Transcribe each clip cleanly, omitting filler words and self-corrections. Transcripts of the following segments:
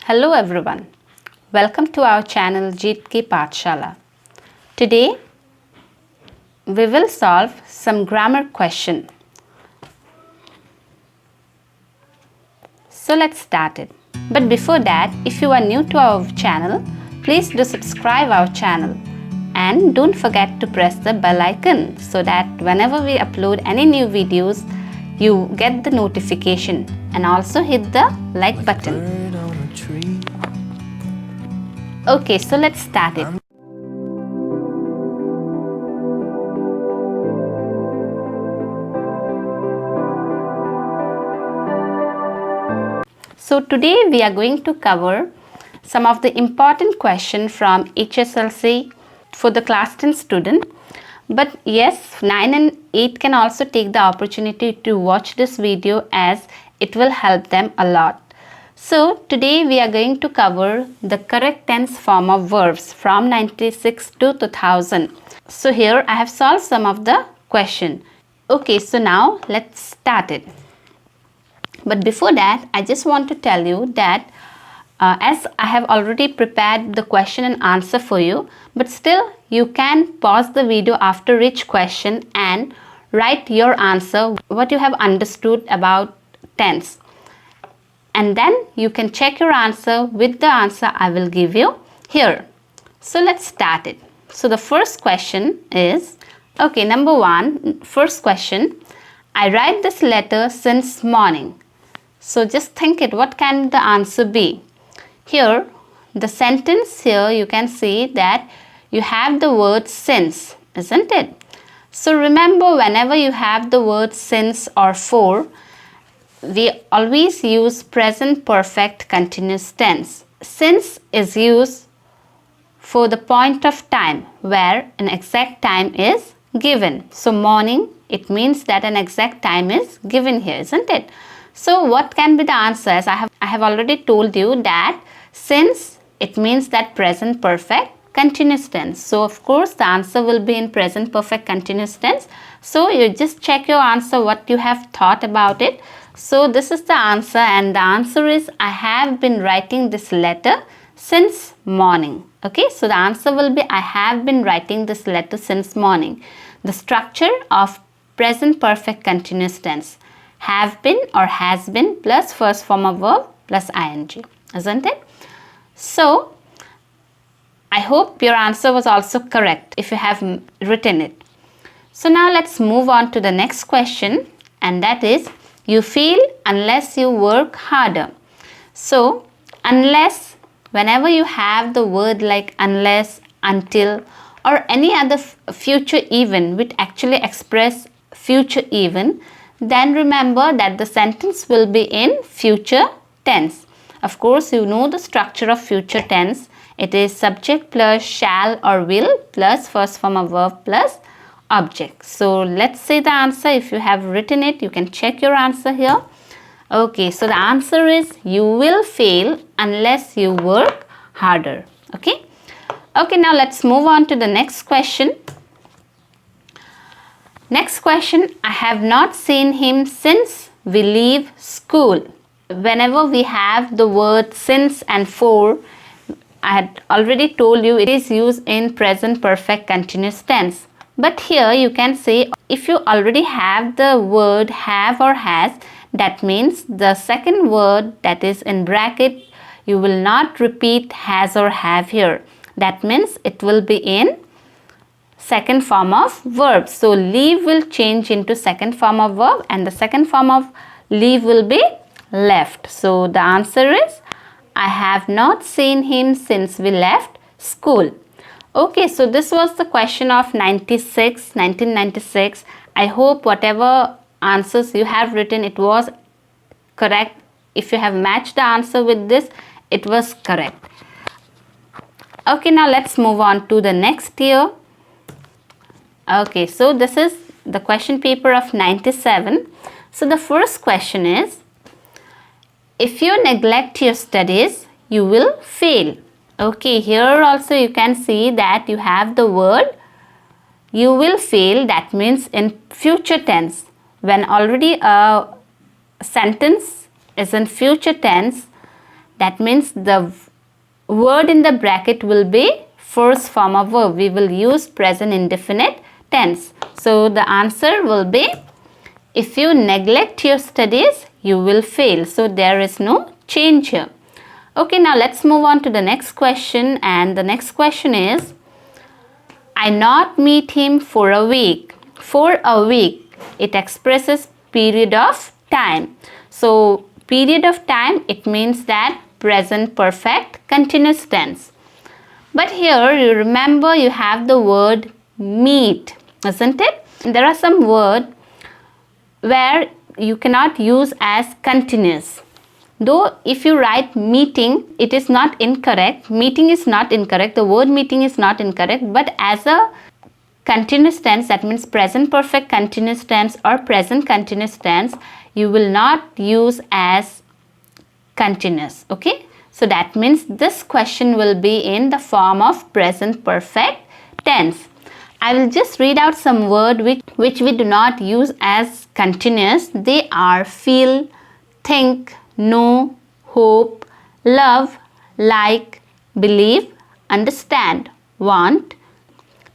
Hello everyone. Welcome to our channel VIII Pathshala. Today we will solve some grammar question. So let's start it. But before that, if you are new to our channel, please do subscribe our channel and don't forget to press the bell icon so that whenever we upload any new videos, you get the notification, and also hit the like button. Okay, so let's start it. So today we are going to cover some of the important questions from HSLC for the class 10 student. But yes, 9 and 8 can also take the opportunity to watch this video as it will help them a lot. So today we are going to cover the correct tense form of verbs from 96 to 2000. So here I have solved some of the question. Okay, so now let's start it. But before that, I just want to tell you that as I have already prepared the question and answer for you, but still you can pause the video after each question and write your answer, what you have understood about tense. And then you can check your answer with the answer I will give you here. So let's start it. So the first question is, okay, number 1, first question, I write this letter since morning. So just think it, what can the answer be? Here, the sentence here you can see that you have the word since, isn't it? So remember, whenever you have the word since or for, we always use present perfect continuous tense. Since is used for the point of time where an exact time is given. So morning, it means that an exact time is given here, isn't it? So what can be the answer? As I have already told you that since, it means that present perfect continuous tense. So of course the answer will be in present perfect continuous tense. So you just check your answer, what you have thought about it. So this is the answer, and the answer is I have been writing this letter since morning. Okay, so the answer will be I have been writing this letter since morning. The structure of present perfect continuous tense. Have been or has been plus first form of verb plus ing, isn't it? So I hope your answer was also correct if you have written it. So now let's move on to the next question, and that is, you fail unless you work harder. So unless, whenever you have the word like unless, until, or any other future event which actually express future event, then remember that the sentence will be in future tense. Of course, you know the structure of future tense. It is subject plus shall or will plus first form of verb plus object. So let's say the answer. If you have written it, you can check your answer here. Okay, so the answer is you will fail unless you work harder. Okay. Okay, now let's move on to the next question. Next question, I have not seen him since we leave school. Whenever we have the word since and for, I had already told you it is used in present perfect continuous tense. But here you can say if you already have the word have or has, that means the second word that is in bracket, you will not repeat has or have here. That means it will be in second form of verb. So leave will change into second form of verb, and the second form of leave will be left. So the answer is I have not seen him since we left school. Okay, so this was the question of 1996. I hope whatever answers you have written, it was correct. If you have matched the answer with this, it was correct. Okay, now let's move on to the next year. Okay, so this is the question paper of 97. So the first question is, if you neglect your studies, you will fail. Okay, here also you can see that you have the word you will fail, that means in future tense. When already a sentence is in future tense, That means the word in the bracket will be first form of verb. We will use present indefinite tense. So the answer will be, if you neglect your studies, you will fail. So there is no change here. Okay, now let's move on to the next question. And the next question is, I not meet him for a week. For a week, it expresses period of time. So period of time, it means that present perfect continuous tense. But here you remember you have the word meet, isn't it? There are some words where you cannot use as continuous. Though if you write meeting, it is not incorrect. Meeting is not incorrect. The word meeting is not incorrect. But as a continuous tense, that means present perfect continuous tense or present continuous tense, you will not use as continuous. Okay. So that means this question will be in the form of present perfect tense. I will just read out some words which we do not use as continuous. They are feel, think, know, hope, love, like, believe, understand, want,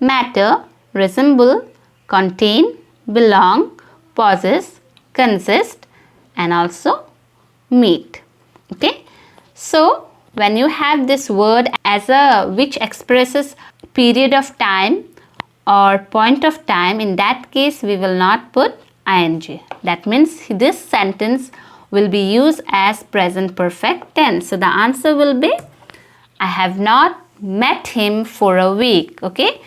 matter, resemble, contain, belong, possess, consist, and also meet. Okay. So when you have this word as a which expresses period of time or point of time, in that case we will not put ing. That means this sentence will be used as present perfect tense. So the answer will be, I have not met him for a week. Okay.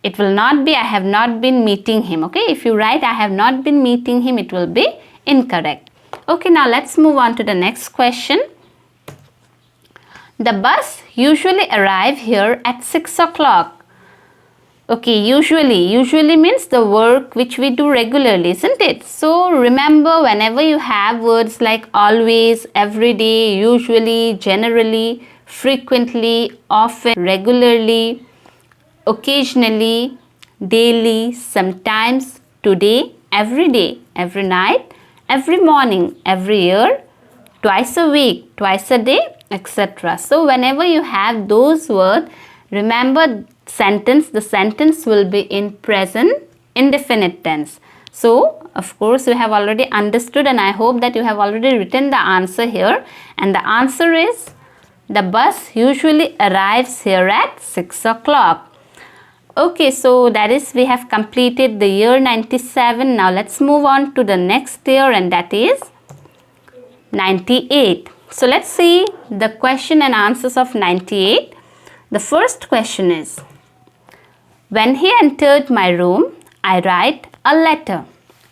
It will not be I have not been meeting him. Okay. If you write I have not been meeting him, it will be incorrect. Okay. Now let's move on to the next question. The bus usually arrive here at 6 o'clock. Okay, usually means the work which we do regularly, isn't it? So remember, whenever you have words like always, every day, usually, generally, frequently, often, regularly, occasionally, daily, sometimes, today, every day, every night, every morning, every year, twice a week, twice a day, etc. So whenever you have those words, remember the sentence will be in present indefinite tense. So of course you have already understood, and I hope that you have already written the answer here, and the answer is, the bus usually arrives here at 6 o'clock. Okay, so that is, we have completed the year 97. Now let's move on to the next year, and that is 98. So let's see the question and answers of 98. The first question is, when he entered my room, I write a letter.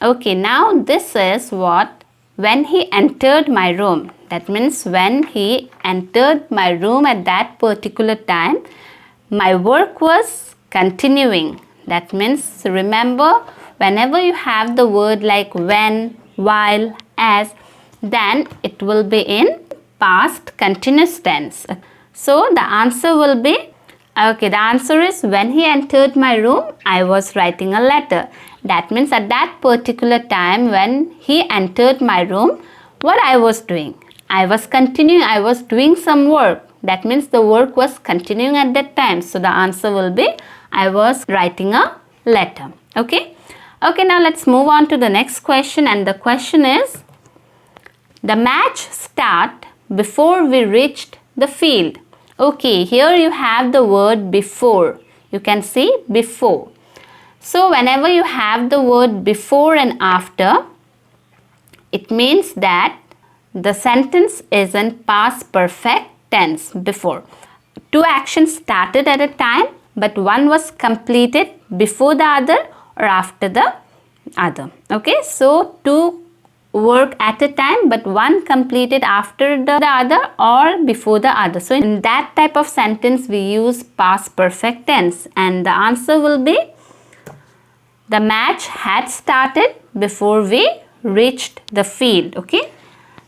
Okay, now this is what, when he entered my room. That means when he entered my room at that particular time, my work was continuing. That means remember, whenever you have the word like when, while, as, then it will be in past continuous tense. So the answer will be, okay, the answer is, when he entered my room, I was writing a letter. That means at that particular time when he entered my room, what I was doing? I was continuing, I was doing some work. That means the work was continuing at that time. So the answer will be, I was writing a letter. Okay. Okay, now let's move on to the next question, and the question is, the match start before we reached the field. Okay, here you have the word before. You can see before. So whenever you have the word before and after, it means that the sentence is in past perfect tense before. Two actions started at a time, but one was completed before the other or after the other. Okay, so two work at a time, but one completed after the other or before the other. So in that type of sentence we use past perfect tense, and the answer will be, the match had started before we reached the field. Okay,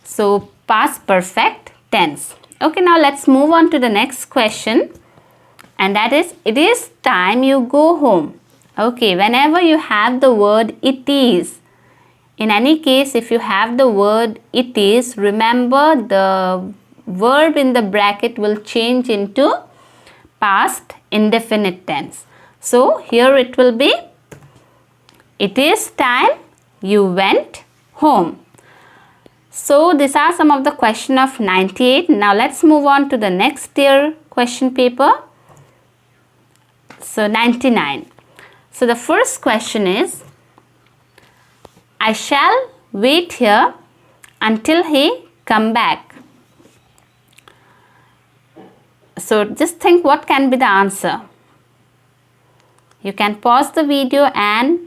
so past perfect tense. Okay, now let's move on to the next question, and that is, it is time you go home. Okay, whenever you have the word it is, in any case, if you have the word it is, remember the verb in the bracket will change into past indefinite tense. So here it will be, it is time you went home. So these are some of the question of 98. Now let's move on to the next year question paper. So 99. So the first question is, I shall wait here until he come back. So just think what can be the answer. You can pause the video and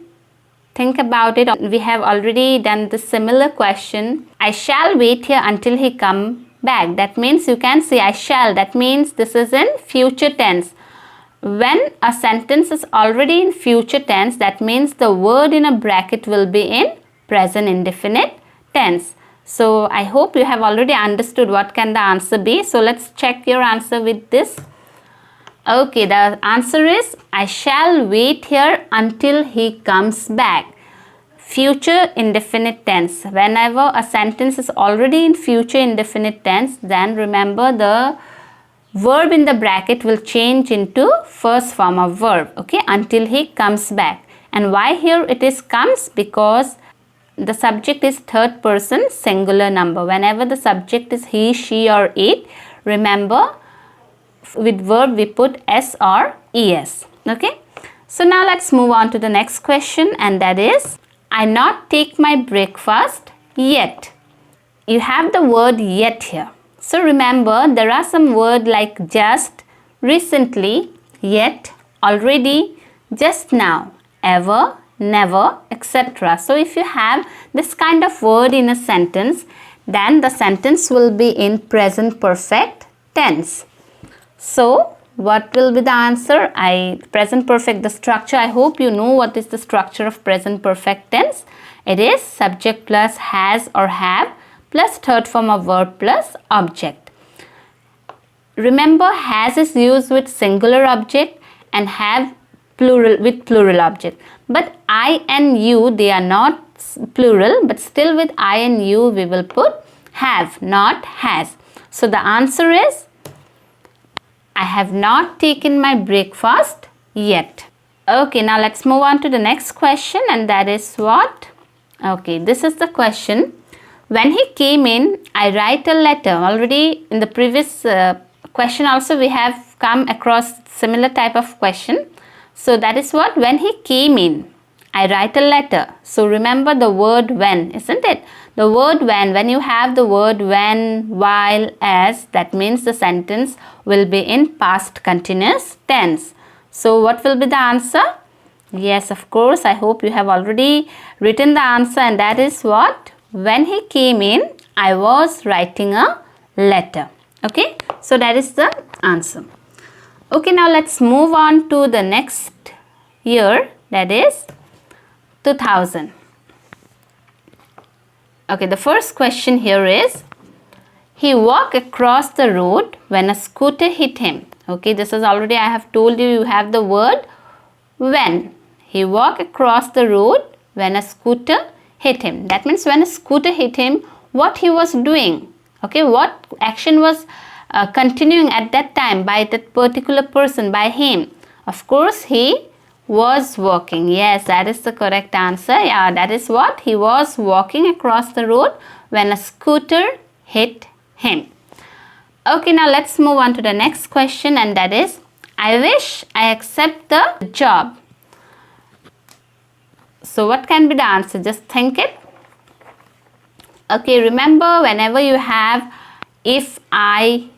think about it. We have already done the similar question. I shall wait here until he come back. That means you can say I shall. That means this is in future tense. When a sentence is already in future tense, that means the word in a bracket will be in present indefinite tense. So I hope you have already understood what can the answer be. So let's check your answer with this. Okay, the answer is I shall wait here until he comes back. Future indefinite tense. Whenever a sentence is already in future indefinite tense, then remember the verb in the bracket will change into first form of verb. Okay, until he comes back. And why here it is comes? Because the subject is third person singular number. Whenever the subject is he, she or it, remember with verb we put s or es. Okay, so now let's move on to the next question, and that is, I not take my breakfast yet. You have the word yet here. So remember there are some words like just, recently, yet, already, just now, ever, never, etc. So if you have this kind of word in a sentence, then the sentence will be in present perfect tense. So what will be the answer? Present perfect, the structure, I hope you know what is the structure of present perfect tense. It is subject plus has or have plus third form of verb plus object. Remember, has is used with singular object and have plural with plural object. But I and you, they are not plural, but still with I and you we will put have, not has. So the answer is, I have not taken my breakfast yet. Okay, now let's move on to the next question, and that is what? Okay, this is the question. When he came in, I write a letter. Already in the previous question also we have come across similar type of question. So that is what? When he came in, I write a letter. So remember the word when, isn't it? The word when you have the word when, while, as, that means the sentence will be in past continuous tense. So what will be the answer? Yes, of course, I hope you have already written the answer, and that is what? When he came in, I was writing a letter. Okay, so that is the answer. Okay, now let's move on to the next year, that is 2000. Okay, the first question here is, he walked across the road when a scooter hit him. Okay, this is already I have told you, you have the word when. He walked across the road when a scooter hit him. That means when a scooter hit him, what he was doing. Okay, what action was continuing at that time by that particular person, by him. Of course, he was walking. Yes, that is the correct answer. Yeah, that is what? He was walking across the road when a scooter hit him. Okay, now let's move on to the next question, and that is, I wish I accept the job. So what can be the answer? Just think it. Okay, remember whenever you have if I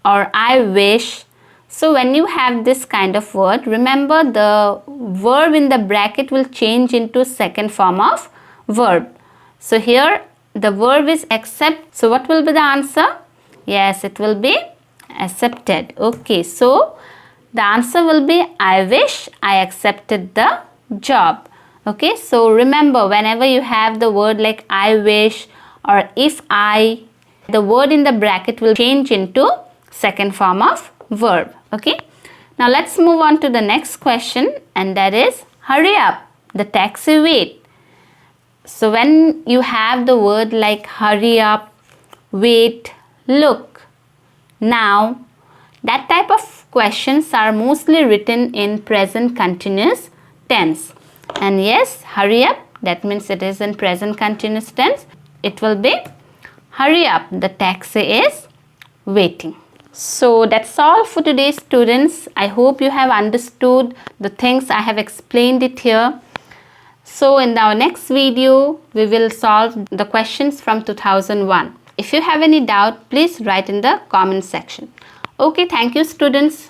or I wish, so when you have this kind of word, remember the verb in the bracket will change into second form of verb. So here the verb is accept. So what will be the answer? Yes, it will be accepted. Okay, so the answer will be I wish I accepted the job. Okay, so remember whenever you have the word like I wish or if I, the word in the bracket will change into second form of verb. Okay, now let's move on to the next question, and that is, hurry up, the taxi wait. So when you have the word like hurry up, wait, look. Now, that type of questions are mostly written in present continuous tense. And yes, hurry up, that means it is in present continuous tense. It will be hurry up, the taxi is waiting. So that's all for today, students. I hope you have understood the things I have explained it here. So in our next video, we will solve the questions from 2001. If you have any doubt, please write in the comment section. Okay, thank you, students.